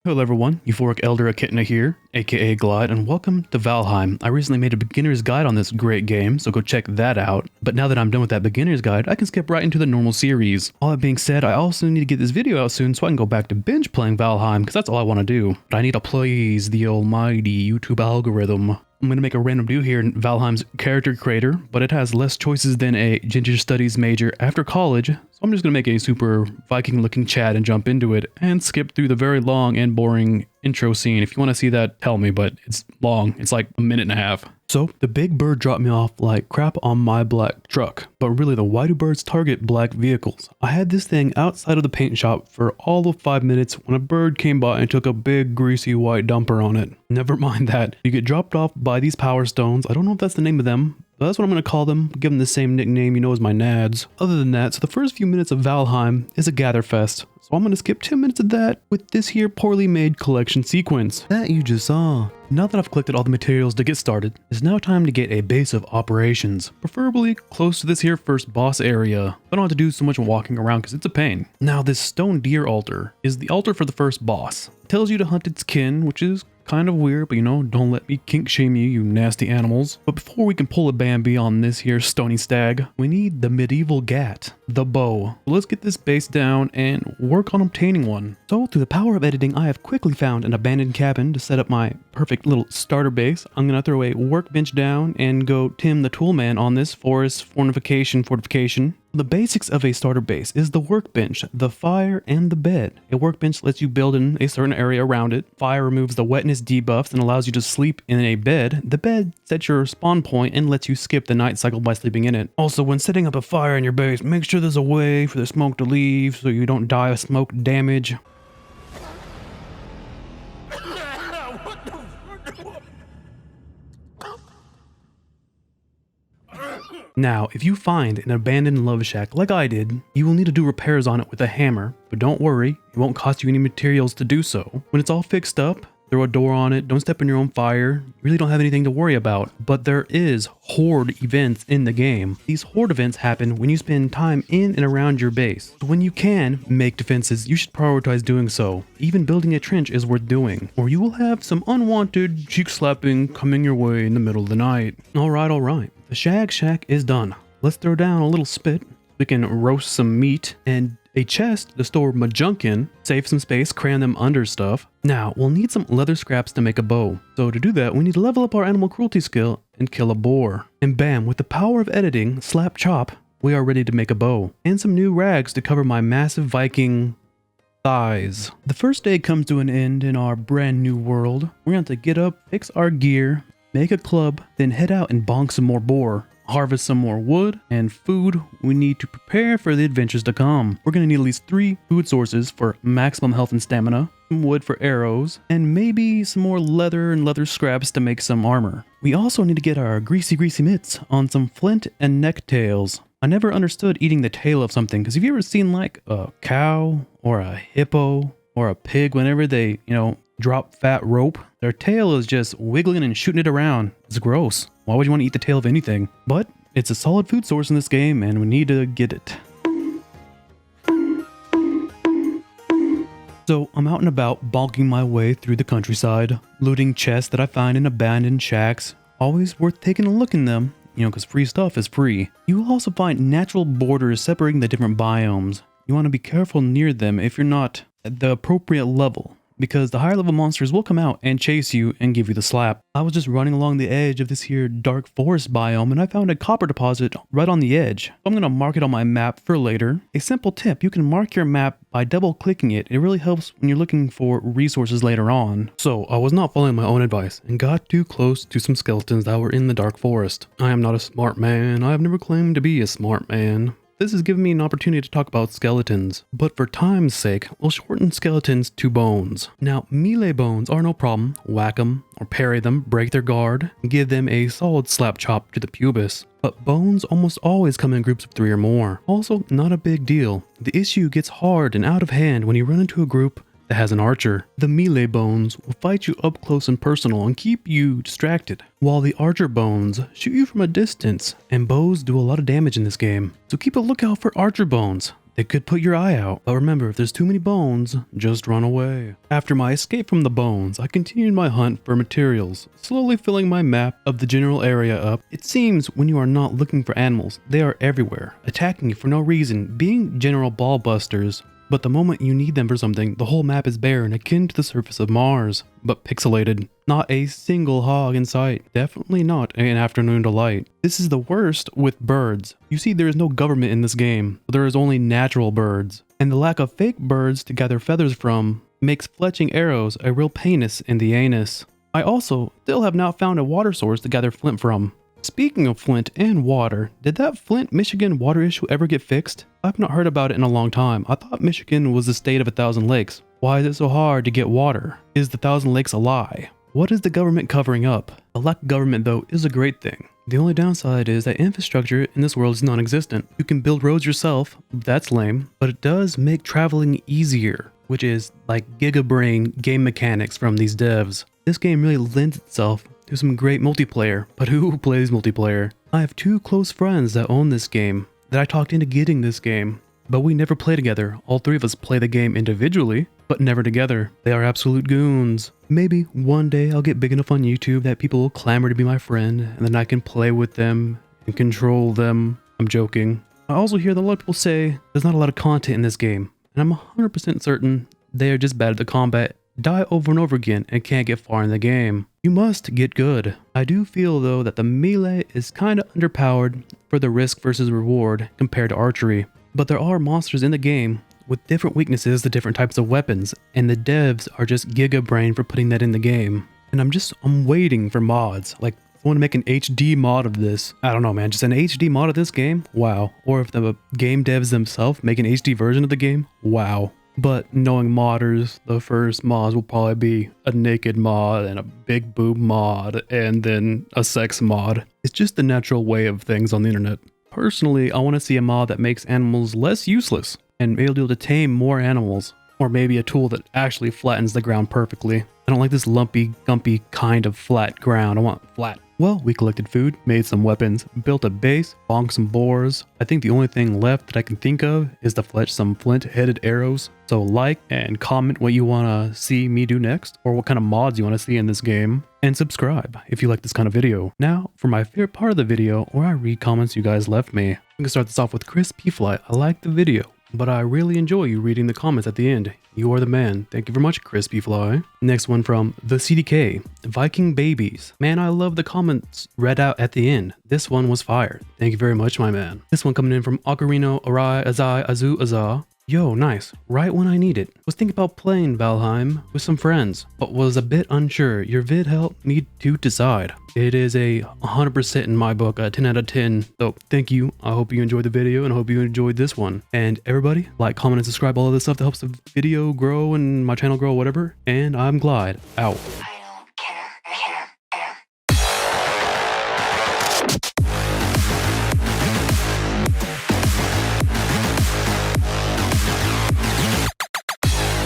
Hello everyone, Euphoric Elder Echidna here, aka Glide, and welcome to Valheim. I recently made a beginner's guide on this great game, so go check that out. But now that I'm done with that beginner's guide, I can skip right into the normal series. All that being said, I also need to get this video out soon so I can go back to binge playing Valheim, because that's all I want to do. But I need to please the almighty YouTube algorithm. I'm going to make a random do here in Valheim's character creator, but it has less choices than a ginger studies major after college, so I'm just going to make a super Viking looking chat and jump into it and skip through the very long and boring intro scene. If you want to see that, tell me, but it's long. It's like a minute and a half. So the big bird dropped me off like crap on my black truck, but really the why do birds target black vehicles? I had this thing outside of the paint shop for all of 5 minutes when a bird came by and took a big greasy white dumper on it. Never mind that. You get dropped off by these power stones. I don't know if that's the name of them, but that's what I'm going to call them. Give them the same nickname you know as my nads. Other than that, so the first few minutes of Valheim is a gather fest. So I'm going to skip 10 minutes of that with this here poorly made collection sequence that you just saw. Now that I've collected all the materials to get started, it's now time to get a base of operations, preferably close to this here first boss area. I don't have to do so much walking around because it's a pain. Now this stone deer altar is the altar for the first boss. It tells you to hunt its kin, which is kind of weird, but you know, don't let me kink shame you, you nasty animals. But before we can pull a Bambi on this here stony stag, we need the medieval gat, the bow. So let's get this base down and work on obtaining one. So through the power of editing, I have quickly found an abandoned cabin to set up my perfect little starter base. I'm gonna throw a workbench down and go Tim the Toolman on this fortification. The basics of a starter base is the workbench, the fire, and the bed. A workbench lets you build in a certain area around it. Fire removes the wetness debuffs and allows you to sleep in a bed. The bed sets your spawn point and lets you skip the night cycle by sleeping in it. Also, when setting up a fire in your base, make sure there's a way for the smoke to leave so you don't die of smoke damage. Now, if you find an abandoned love shack like I did, you will need to do repairs on it with a hammer, but don't worry, it won't cost you any materials to do so. When it's all fixed up, throw a door on it, don't step in your own fire, you really don't have anything to worry about. But there is horde events in the game. These horde events happen when you spend time in and around your base. So when you can make defenses, you should prioritize doing so. Even building a trench is worth doing, or you will have some unwanted cheek slapping coming your way in the middle of the night. Alright. The shag shack is done. Let's throw down a little spit. We can roast some meat and a chest to store my junk in, save some space, cram them under stuff. Now, we'll need some leather scraps to make a bow. So to do that, we need to level up our animal cruelty skill and kill a boar. And bam, with the power of editing, slap chop, we are ready to make a bow. And some new rags to cover my massive Viking thighs. The first day comes to an end in our brand new world. We're going to have to get up, fix our gear, make a club, then head out and bonk some more boar. Harvest some more wood and food we need to prepare for the adventures to come. We're going to need at least 3 food sources for maximum health and stamina, some wood for arrows, and maybe some more leather and leather scraps to make some armor. We also need to get our greasy mitts on some flint and necktails. I never understood eating the tail of something, because have you ever seen like a cow or a hippo or a pig whenever they, drop fat rope? Their tail is just wiggling and shooting it around. It's gross. Why would you want to eat the tail of anything? But it's a solid food source in this game and we need to get it. So I'm out and about bonking my way through the countryside, looting chests that I find in abandoned shacks. Always worth taking a look in them, because free stuff is free. You will also find natural borders separating the different biomes. You want to be careful near them if you're not at the appropriate level, because the higher level monsters will come out and chase you and give you the slap. I was just running along the edge of this here dark forest biome and I found a copper deposit right on the edge. I'm going to mark it on my map for later. A simple tip, you can mark your map by double clicking it. It really helps when you're looking for resources later on. So I was not following my own advice and got too close to some skeletons that were in the dark forest. I am not a smart man. I have never claimed to be a smart man. This has given me an opportunity to talk about skeletons, but for time's sake, we'll shorten skeletons to bones. Now, melee bones are no problem. Whack them, or parry them, break their guard, and give them a solid slap chop to the pubis. But bones almost always come in groups of 3 or more. Also, not a big deal. The issue gets hard and out of hand when you run into a group that has an archer. The melee bones will fight you up close and personal and keep you distracted, while the archer bones shoot you from a distance, and bows do a lot of damage in this game. So keep a lookout for archer bones. It could put your eye out, but remember, if there's too many bones, just run away. After my escape from the bones, I continued my hunt for materials, slowly filling my map of the general area up. It seems when you are not looking for animals, they are everywhere, attacking you for no reason, being general ball busters. But the moment you need them for something, the whole map is barren, akin to the surface of Mars, but pixelated. Not a single hog in sight. Definitely not an afternoon delight. This is the worst with birds. You see, there is no government in this game, but there is only natural birds. And the lack of fake birds to gather feathers from makes fletching arrows a real painus in the anus. I also still have not found a water source to gather flint from. Speaking of flint and water, did that Flint, Michigan water issue ever get fixed? I've not heard about it in a long time. I thought Michigan was the state of 1,000 lakes. Why is it so hard to get water? Is the 1,000 lakes a lie? What is the government covering up? A lack of government, though, is a great thing. The only downside is that infrastructure in this world is non-existent. You can build roads yourself, that's lame, but it does make traveling easier, which is like gigabrain game mechanics from these devs. This game really lends itself to some great multiplayer, but who plays multiplayer? I have 2 close friends that own this game, that I talked into getting this game, but we never play together. All 3 of us play the game individually, but never together. They are absolute goons. Maybe one day I'll get big enough on YouTube that people will clamor to be my friend, and then I can play with them and control them. I'm joking. I also hear that a lot of people say there's not a lot of content in this game, and I'm 100% certain they are just bad at the combat, die over and over again, and can't get far in the game. You must get good. I do feel though that the melee is kinda underpowered for the risk versus reward compared to archery. But there are monsters in the game with different weaknesses to different types of weapons, and the devs are just giga brain for putting that in the game. And I'm waiting for mods. Like, I want to make an HD mod of this. I don't know, man, just an HD mod of this game? Wow. Or if the game devs themselves make an HD version of the game? Wow. But knowing modders, the first mods will probably be a naked mod and a big boob mod and then a sex mod. It's just the natural way of things on the internet. Personally, I want to see a mod that makes animals less useless and be able to tame more animals. Or maybe a tool that actually flattens the ground perfectly. I don't like this lumpy, gumpy kind of flat ground. I want flat. Well, we collected food, made some weapons, built a base, bonked some boars. I think the only thing left that I can think of is to fletch some flint-headed arrows. So like and comment what you want to see me do next, or what kind of mods you want to see in this game. And subscribe if you like this kind of video. Now, for my favorite part of the video, where I read comments you guys left me. I'm going to start this off with Chris P. Fly. I like the video, but I really enjoy you reading the comments at the end. You are the man. Thank you very much, Crispy Fly. Next one from the CDK, Viking Babies. Man, I love the comments read out at the end. This one was fire. Thank you very much, my man. This one coming in from Ocarino Arai Azai Azu Azah. Yo, nice. Right when I need it. Was thinking about playing Valheim with some friends, but was a bit unsure. Your vid helped me to decide. It is a 100% in my book, a 10 out of 10. So thank you. I hope you enjoyed the video and I hope you enjoyed this one. And everybody, like, comment, and subscribe. All of this stuff that helps the video grow and my channel grow, whatever. And I'm Glide. Out.